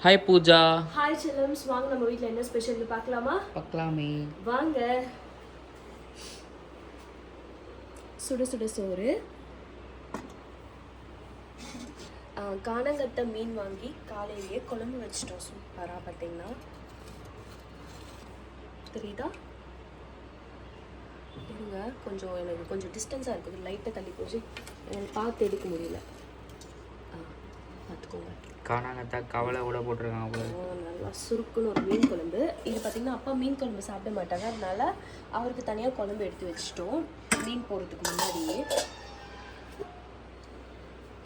Hi Pooja. Hi செல்லம்ஸ், வாங்க நம்ம வீட்டில் என்ன ஸ்பெஷல்னு பார்க்கலாமா? பார்க்கலாமே வாங்க. சுட சுட சோறு, காணங்கத்தை மீன் வாங்கி காலையிலேயே குழம்பு வச்சிட்டோம். சூப்பராக பார்த்தீங்கன்னா தெரியுதா? இருங்க, எனக்கு கொஞ்சம் டிஸ்டன்ஸாக இருக்குது, லைட்டாக தள்ளி போச்சு, எனக்கு பார்த்து எடுக்க முடியல. பார்த்துக்கோங்க. காணாங்கத்தா கவலை கூட போட்டிருக்காங்க. நல்லா சுருக்குன்னு ஒரு மீன் குழம்பு. இது பார்த்திங்கன்னா அப்பா மீன் குழம்பு சாப்பிட மாட்டாங்க, அதனால அவருக்கு தனியாக குழம்பு எடுத்து வச்சுட்டோம் மீன் போடுறதுக்கு முன்னாடியே.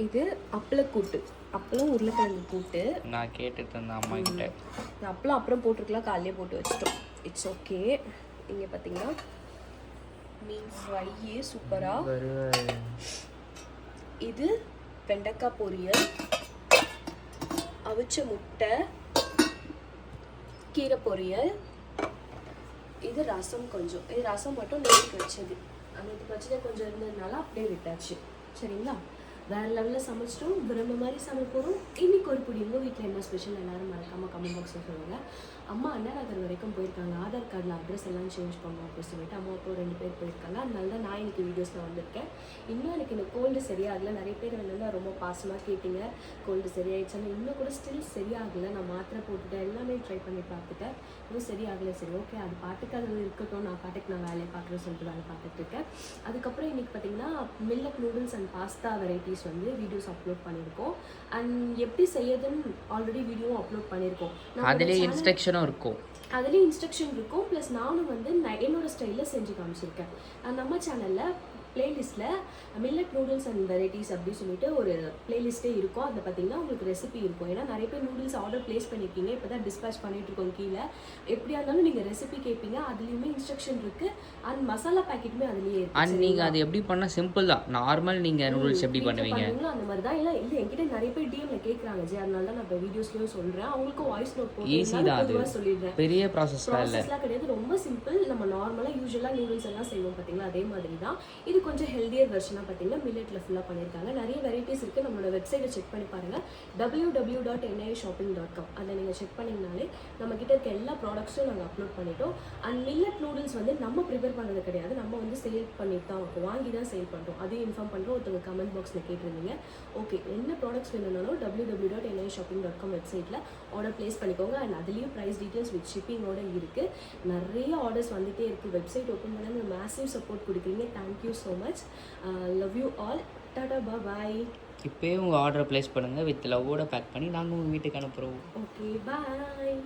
இது அப்பளக்கூட்டு, அப்பளம் உருளைக்கிழங்கு கூட்டு. நான் கேட்டுட்டு இருந்தேன் அம்மா கிட்ட. அப்பளம் அப்புறம் போட்டிருக்கலாம், காலையிலே போட்டு வச்சுட்டோம். It's okay. இங்கே பார்த்தீங்கன்னா மீன் ஃப்ரை சூப்பராக. இது வெண்டைக்காய் பொரியல், அவிச்ச முட்டை, கீரை பொரியல். இது ரசம் கொஞ்சம், இது ரசம் மட்டும் நேற்றுக்கு வச்சது, அன்னைக்கு வச்சதே கொஞ்சம் இருந்ததுனால அப்படியே விட்டாச்சு. சரிங்களா? வேறு லெவலில் சமைச்சிட்டோம், பிரம்ம மாதிரி சமைப்போம். இன்னைக்கு ஒரு பிடி உங்கள் வீட்டில் என்ன ஸ்பெஷல் எல்லாரும் மறக்காமல் கமெண்ட் பாக்ஸில் சொல்லுங்கள். அம்மா அண்ணா நகர் வரைக்கும் போயிருக்காங்க, ஆதார் கார்டில் அட்ரஸ் எல்லாம் சேஞ்ச் பண்ணணும் அப்படின்னு சொல்லிட்டு அம்மா அப்போ 2 பேர் போயிருக்காங்க. அதனால தான் நான் இன்னைக்கு வீடியோஸில் வந்திருக்கேன். இன்னும் எனக்கு இந்த கோல்டு சரியாகலை. நிறைய பேர் வந்து ரொம்ப பாசமாக கேட்டீங்க கோல்டு சரியாயிடுச்சான்னு. இன்னும் கூட ஸ்டில் சரியாகலை. நான் மாத்திரை போட்டுட்டேன், எல்லாமே ட்ரை பண்ணி பார்த்துட்டேன், இன்னும் சரியாகலை. சரி, ஓகே, அது பாட்டுக்கு அது இருக்கட்டும், நான் பாட்டுக்கு நான் வேலையை பார்க்குறேன்னு சொல்லிட்டு வேலை பார்த்துட்டு இருக்கேன். அதுக்கப்புறம் இன்னைக்கு பார்த்தீங்கன்னா millet noodles and pasta varieties வந்து வீடியோஸ் அப்லோட் பண்ணியிருக்கோம். அண்ட் எப்படி செய்யறதுன்னு ஆல்ரெடி வீடியோவும் அப்லோட் பண்ணியிருக்கோம். அதுலேயே இன்ஸ்ட்ரக்ஷனும் இருக்கும், அதுலேயும் இன்ஸ்ட்ரக்ஷன் இருக்கும். ப்ளஸ் நானும் வந்து என்னோட ஸ்டைலில் செஞ்சு காமிச்சிருக்கேன். நம்ம சேனலில் பிளேலிஸ்ட்டில் மில்லட் நூடுல்ஸ் அண்ட் வெரைட்டிஸ் அப்படின்னு சொல்லிட்டு ஒரு பிளேலிஸ்ட்டே இருக்கும். அதில் பார்த்தீங்கன்னா உங்களுக்கு ரெசிபி இருக்கும். ஏன்னா நிறைய பேர் நூடுல்ஸ் ஆர்டர் ப்ளேஸ் பண்ணியிருக்கீங்க, இப்போ தான் டிஸ்பேச் பண்ணிகிட்ருக்கோம். கீழே எப்படியா இருந்தாலும் நீங்கள் ரெசிபி கேட்பீங்க, அதுலேயுமே இன்ஸ்ட்ரக்ஷன் இருக்குது. அண்ட் மசாலா பேக்கெட்டுமே அதுலேயே இருக்குது. அண்ட் நீங்கள் அது எப்படி பண்ணால் சிம்பிள் தான். நார்மல் நீங்கள் நூடுல்ஸ் எப்படி பண்ணுவீங்க அந்த மாதிரி தான். இல்லை என்கிட்ட நிறைய பேர் டிஎம்ல கேட்குறாங்க ஜி, அதனால தான் நான் இப்போ வீடியோஸ்லேயும் சொல்கிறேன். அவங்களுக்கு வாய்ஸ் நோட் போட்டு ஈஸி தான், அது சொல்லிடுறேன். பெரிய ப்ராசஸ்லாம் கிடையாது, ரொம்ப சிம்பிள். நம்ம நார்மலாக யூஸ்வலாக நூடுல்ஸ் எல்லாம் செய்வோம் பார்த்தீங்களா, அதே மாதிரி தான். இது கொஞ்சம் ஹெல்தியர் வெர்ஷனாக பார்த்தீங்கன்னா மில்லட்டில் ஃபுல்லாக பண்ணியிருக்காங்க. நிறைய வெரைட்டிஸ் இருக்குது. நம்மளோட வெப்சைட்டை செக் பண்ணி பாருங்கள், www.nishopping.com. அதை நீங்கள் செக் பண்ணிங்கனாலே நம்மக்கிட்ட இருக்க எல்லா ப்ராடக்ட்ஸும் நாங்கள் அப்லோட் பண்ணிட்டோம். அண்ட் மில்லட் நூடுல்ஸ் வந்து நம்ம ப்ரிப்பேர் பண்ணுறது கிடையாது, நம்ம வந்து சேல் பண்ணிட்டு தான் இருக்கும், வாங்கி தான் சேல் பண்ணுறோம். அதையும் இன்ஃபார்ம் பண்ணுறோம். ஒருத்தவங்க கமெண்ட் பாக்ஸில் கேட்டிருந்தீங்க. ஓகே, என்ன ப்ராடக்ட்ஸ் வேணும்னாலும் www.nishopping.com வெப்சைட்டில் ஆர்டர் ப்ளேஸ் பண்ணிக்கோங்க. அண்ட் அதுலேயும் ப்ரைஸ் டீட்டெயில்ஸ் வித் ஷிப்பிங்கோட இருக்குது. நிறைய ஆர்டர்ஸ் வந்துகிட்டே இருக்குது. வெப்சைட் ஓப்பன் பண்ணி மேசிவ் சப்போர்ட் கொடுக்குறீங்க. Thank you so much. Love you all. Tata bye. இப்போயே உங்கள் ஆர்டரை ப்ளேஸ் பண்ணுங்கள், வித் லவ்வோட பேக் பண்ணி நாங்கள் உங்கள் வீட்டுக்கு அனுப்புகிறோம். ஓகே, பாய்.